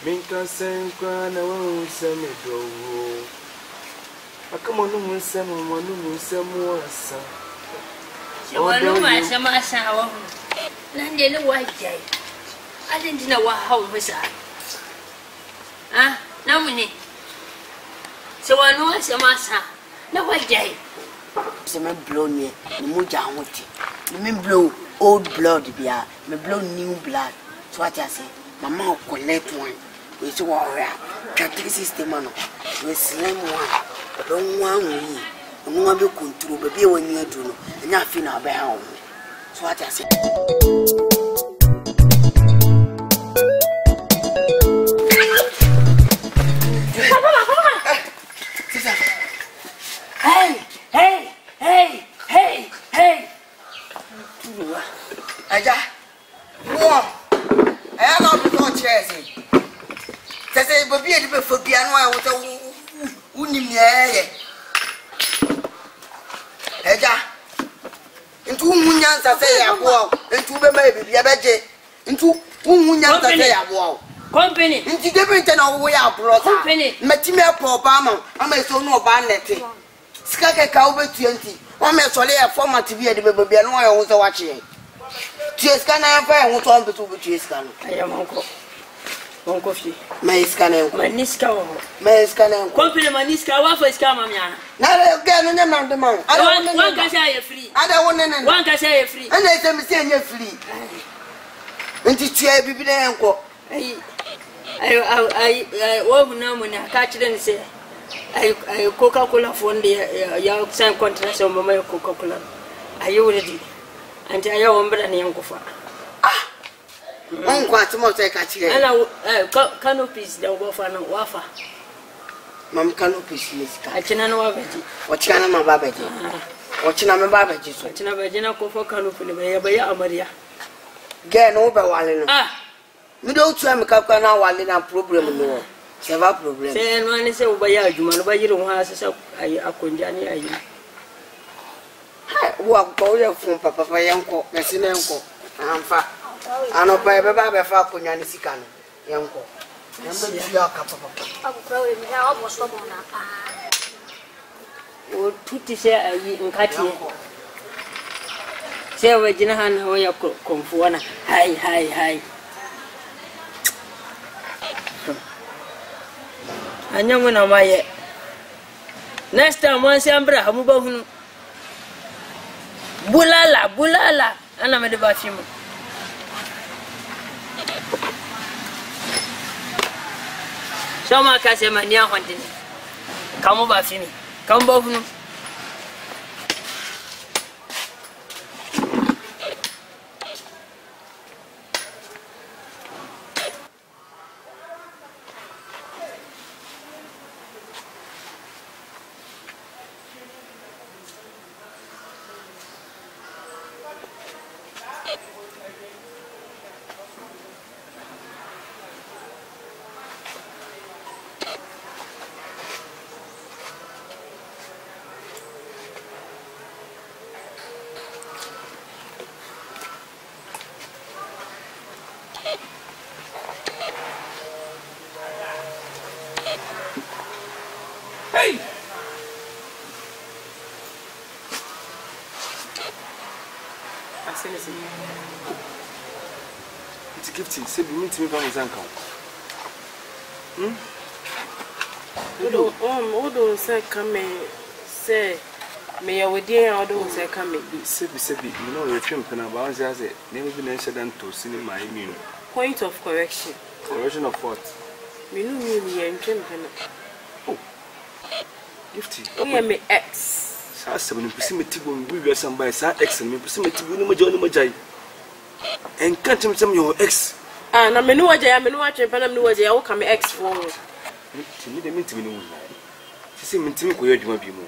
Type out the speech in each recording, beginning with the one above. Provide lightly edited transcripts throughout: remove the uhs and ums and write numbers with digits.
Minka Sankwa, no one semi do. I come on, no some more, son. You are no man, some sour. None in a white day. I didn't know what how was that. Ah, no money. So I know some massa. No white day. Some blow me, Muja Witty. You mean blow old blood, beer, me blow new blood. So what I say, Mamma collect one. It's a warrior. Catholic system, we slim one. Don't want me. No one will control, but be when you do, and nothing about home. So what I say. Hey! Aja, wow! I have no chairs. Say, but be able for piano. I want to win me. Aja, into Munyans, I say, I walk, into the baby, into Munyans, I say, I walk. Company, into the Britain of way out, company, Matimia Obama, I may so no bannet. Skaka Cowboy 20. One may solely a former to be a baby, and I was watching. Cheers can I have I want on the two cheese can. I am uncle. Uncle, my scanner, my Niska, my scanner, company, my Niska, what for Scamania? Now again, and I'm the man. I don't want one can say free. I don't want one can say free. And I tell me, say you're free. And to cheer be the uncle. I won't know when I catch it and say. I Coca-Cola for the young San Contrast on my Coca-Cola. Are you ready? And I am better than young Kofa. Ah! One quarter more take a chair. And canopies, the wafer and wafer. Mam canopies, Miss Cachinano Babaji. What Chanama Babaji? What Chanama Babaji? What Chanama Kofa canopy by Amaria. Get over Wallen. Ah! We don't try to come now while in a problem. No. Several problems. Say, and one is a way you man, but you don't have a conjani. Walk over from Papa Yanko, Messinenko, and fat. I know by Baba Falcon Sican, Yanko. Oh, Tutti say in Catty. Say, Regina, how you come for one. Hi. I know when I'm my next time, once I'm brave, I'm about Bulala, and I'm at the bathroom. So much as I'm a near hunting. Come over, Finny. Come over. Hey! I say listen. It's a gift. Say we meet me from his uncle. Odo say come say me ya wedi an odo say come say you know you trim pena ba on say never been incident to cinema immune. Point of correction. Correction of what? Me no me ya trim pena. Oh. Gifty. Oh yeah me X. Sa se me pisi me tibo we we some by sa X me pisi me tibo no majai. En can't him some your X. Ah na me no wajai me no watch pena me no wajai wo ka me X for. Timi de me timi no. Sisi me timi ko yadwuma bi mu.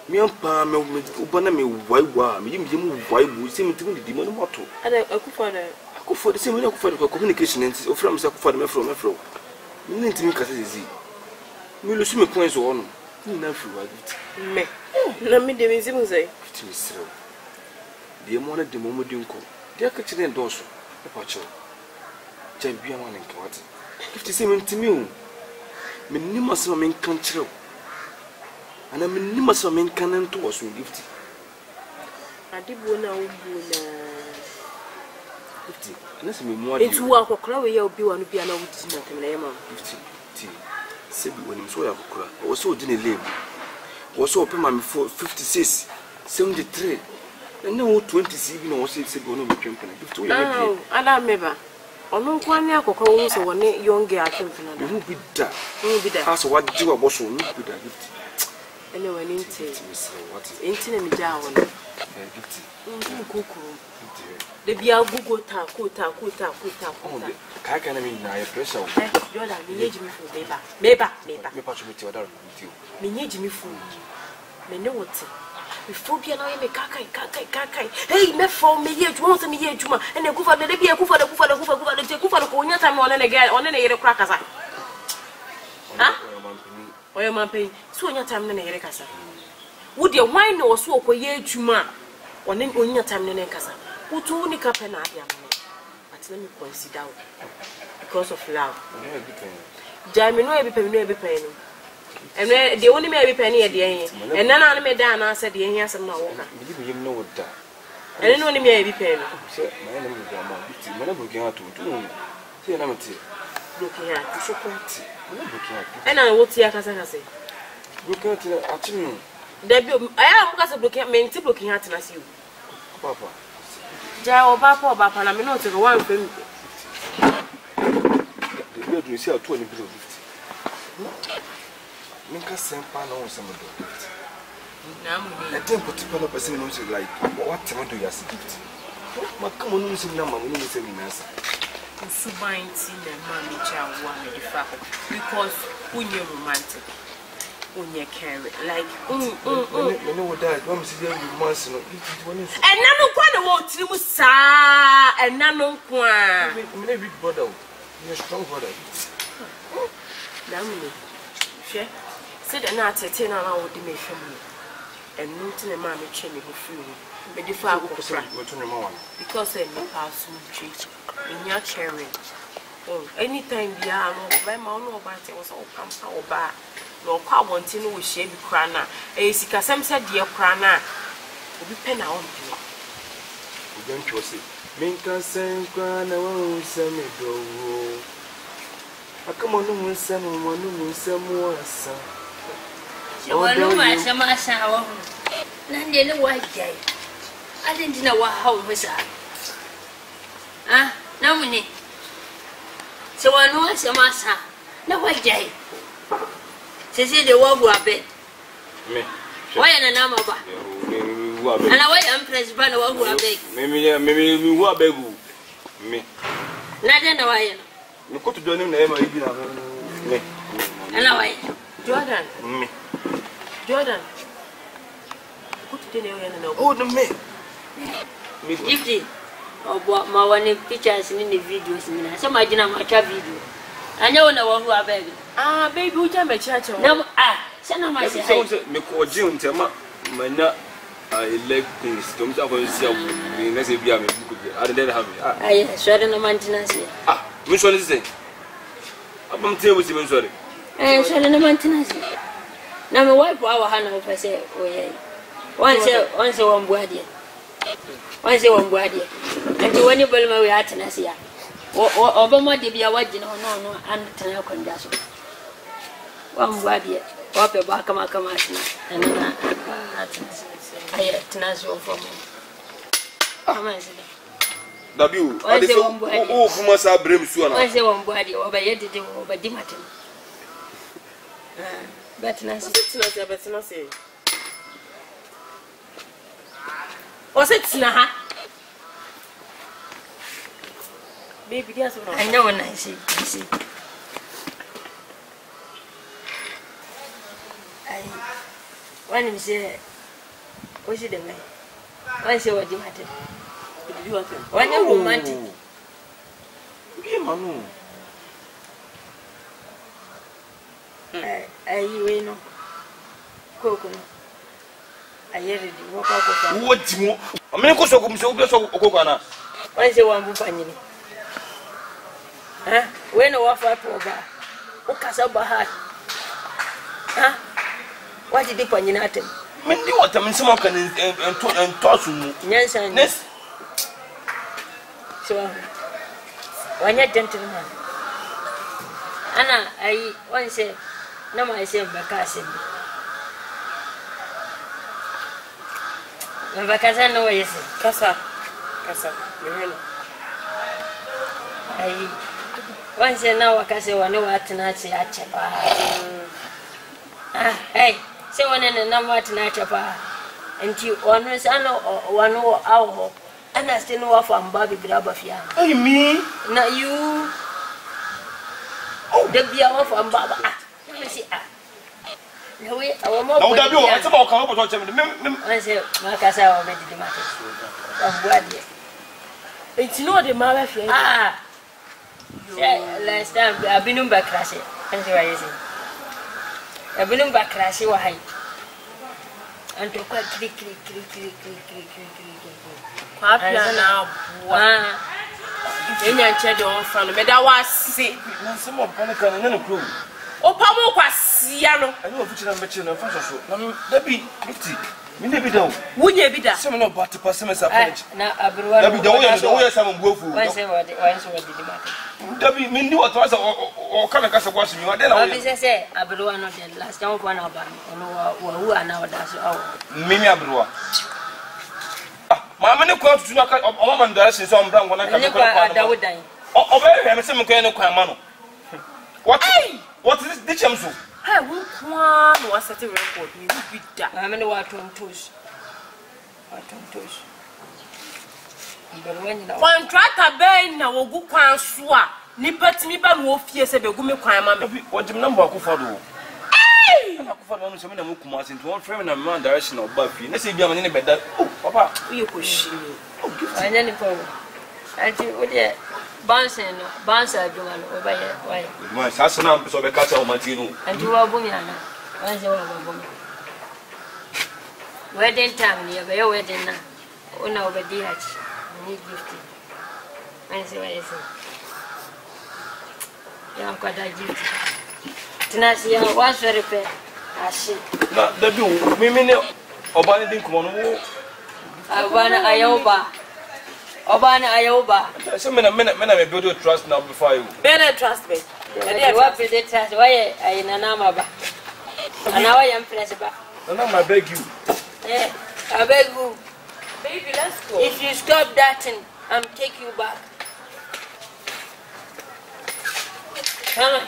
Me ampa me ubana me waiwa me yim waibu sisi me timi di mo no moto. Ada akufo de sisi me akufo de communication nti o from say akufo de me from. Me ntimi kasa sisi. Me lo sume kwan so ono. Ni na fi wa git. Me. Na me de me zimu zai. Timi srew. De mo na de mo mo di nko. De ka kire ndo so. E pa cho. Jai bia ma nka wati. 50 se mentimi me nima se me kan kire ana me nima se me kan nto wo so 50 adibo na obu na 50 na se me mu adi etu akokra we ya obi wa no bia na wudi na temna yema 50 ti se bi woni so ya akokra wo so odi ne lem wo so opema me 56 73 and no 20 CB no say go no be twempen 50 we na ada meba ono kwani akokra wo so woni young atwempen na who be that aso waji wa boso no be that 50 anyway ninti what inti na mi ja won 50 kokoro de bia gugu ta ko ka na mi na ya pressure Jordan mi yeji mi fu meba me pa chumi ti wadaro ti mi yeji mi fu me ne wote before bia na me kakai hey me for me ye juma so me ye juma ene kufa de bia kufa de ko nya time one ne yere kura kasa ha oyo mampen so nya time ne yere kasa wo de wine no so okoye juma one onya time ne kasa utu ni kape na ya me but let me consider because of love Jamie no e be pen and the only may be penny at the end and none of me down I said the end has no one you know what that and only may be pen my name is Grandma 50 when I'm looking at to say I'm looking at so quite and I will see as I say look at actually Debbie I am because of looking at you Papa Jao Papa and I'm not to one film the bedroom is here 20 below 50 Minka sempa na won do. Na mu I think particular person knows like what time do you as gift. Ma come on sim na ma no se mi nasa. Subainti na ma mi cha wa me fa because unye romantic. Unye care like me no that what me see there romance no. And nanu kwa na wo tiri mu sa and nanu kwa. Me big brother. You strong brother. Na mu she said na tete na na wo di me hwem and nti na ma me twe me ho free me di fa akokra because I me pass mu twi me nya caring anytime bia no by ma no ba te wo so kam sa oba no kwa wonti no wo hye bi kra na e sika sem se de kra na obi pe na on bi o gan twa se minka sen kwa na wo se me do akama no mu se mo asa Oluman Gye nande ne wa Gye adenti na wa hawo mesa ah na muni se Oluman Gye na wa Gye se de wa bu abe me wa ya na ma ba wa abe ana wa ya impress ba na wa bu abe me wa abe gu me na de na wa ya no ko to do ni na e ma ibi na me ana wa ya Jordan me Jordan what did you know oh no me Gifty obo ma wani pictures ni videos ni na so ma gina ma twa video anya wona wo hu abeg baby u ja me chacha na se na ma se so me ko ji ntema manya leg things to me ta for sia ni na se bia me buku bi I don't have aye so de no maintenance me so ni se abam tie wo si me so de so de no maintenance na me wipe our hand of say oye once one boadi and when you bel my atena sia obama de bia wagina no and tena konda so one boadi ope ba kama asina na atena sia tena so for me kama sia W ade so o fuma sa brem su ana once one boadi obayede de obadi matem Betina say. What's it na? Baby, guess what? I know when I see. When you say, what's it the way? When say what you matter? When you romantic. Manu. You know, coconut. I hear it. What you want? I mean, so be so coconut. Why is it one book? When you offer over, Okasaba, what did you put in at him? Mindy, what I mean, someone can and toss you. Yes, and yes. So, when you're gentleman, Anna, I once said, no, myself, Bacassim. Because I know is Casa, I once now, I can say, I know what to not say at Chapa. Hey, say one and a number to Nachapa, and you honors, I know 1 hour, and I still know from Bobby Grabafia. Oh, me? Not you. Oh, the be off from Baba. Let me see. No, we are more. No, that's about I say, Macassa already the matter. It's not the mother. Last time I've been back crashing. And so I say, I've been back crashing. Why? And to quite click. In your shadow on front of me, that was sick. Some of Panic and a crew. Oh, Pamo was yellow. I know which number to know. That be 50. Maybe don't. Would you be that? Some no but to pass him as a page. Now, I be the way some go for. Once what did the matter? That be mean what was or come across a washing you. Then I say, I blew one of the last time one of them, who are now that's all. Mimi Abroa. Mamma no come to knock up a woman dressing some brown when I come to oh, very some kind of crime. What is this chamso? I will one was at a record. You be that. I mean, what on toes. One track a bay now will go quan swa. Nippet me by wolf, yes, a begumi crime. What the number of Kufado? I found some of the Mukumas into one frame and one direction of Buffy. Let's see, you're in a bed that. Oh, Papa, you push. I nearly forward. I think what yet. Bouncing, bounce, I do over here. Why? My assassin, so the catcher of Martino. And you are Bumiana. Where's your woman? Wedding time, near your wedding now. Oh, no, but dear, need gifting. I say, what is it? You are quite a gift. Tenacia was very fair. I see. Not the do, women or Banning Kono. I want Ioba. Obana Ioba. Some minute, I build your trust now before you. Better trust me. What is it? Why I in an amaba? And now I am flexible. And now I beg you. I beg you. Baby, let's go. If you stop that, I'm take you back. Come on.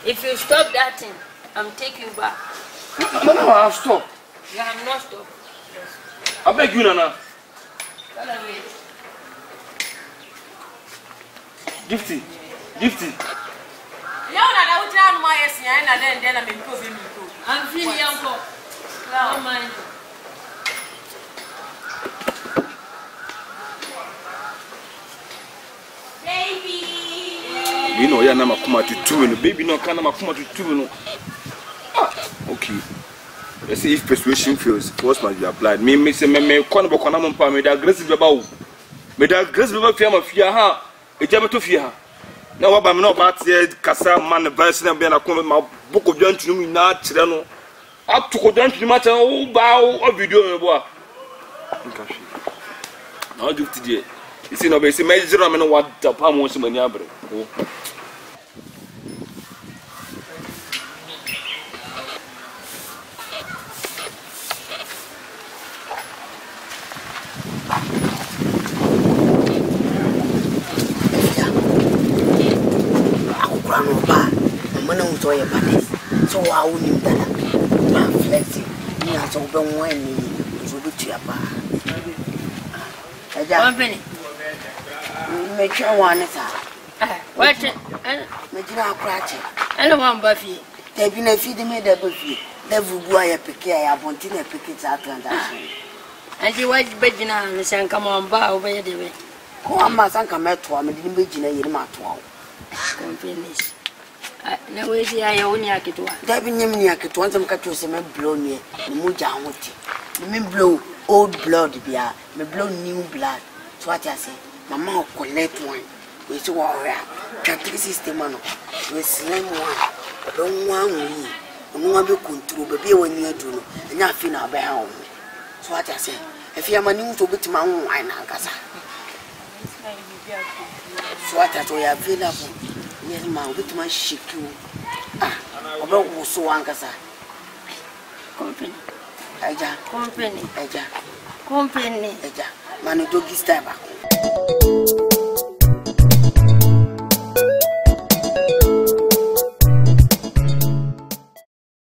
If you stop that, I'm take you back. No, I've stopped. You have not stopped. Yes. I beg you, Nana. Gifty. I'm feeling uncle. No mind. Baby. You know, you're not come to two, and the baby no can come to two. Okay. Let's see if persuasion fails. What must be applied? Me say me corner book on a mumpa me that aggressive about. Me that aggressive about fear ha. It's ever to fear. Now what I'm not about here. Kasa man the verse and be na come my book of John to me na chirano. Up to go down to the matter. Oh bow or video me boy. Now do today. You see no be say me zero me no what the palm wants me nyabere. So I will need that. I'm flexing. Me as open when you do to your bar. Make sure one is what? Make you crash. I don't want Buffy. They've been a feeding me the Buffy. Never go a picket. I have wanted a picket out transaction. And you was begging and saying, come on, bow away the way. Oh, I must come at 12. I didn't begin a year, 12. Finish. No way, I only have to. That be named Yak once I'm cut to some blow near the Muja. Me blow old blood, be me blow new blood. So what I say, Mamma collect one. we to warrior. Catholic system, man. We slim one. Don't want me. No be control, be when you do, and I feel about home. So what I say, if you are my new to bit my own wine, Ankasa. So what I told you available, yes, my bit my shake you. About so Ankasa. Company, Eja, company, Eja, company, Eja, Manu doggy stabber.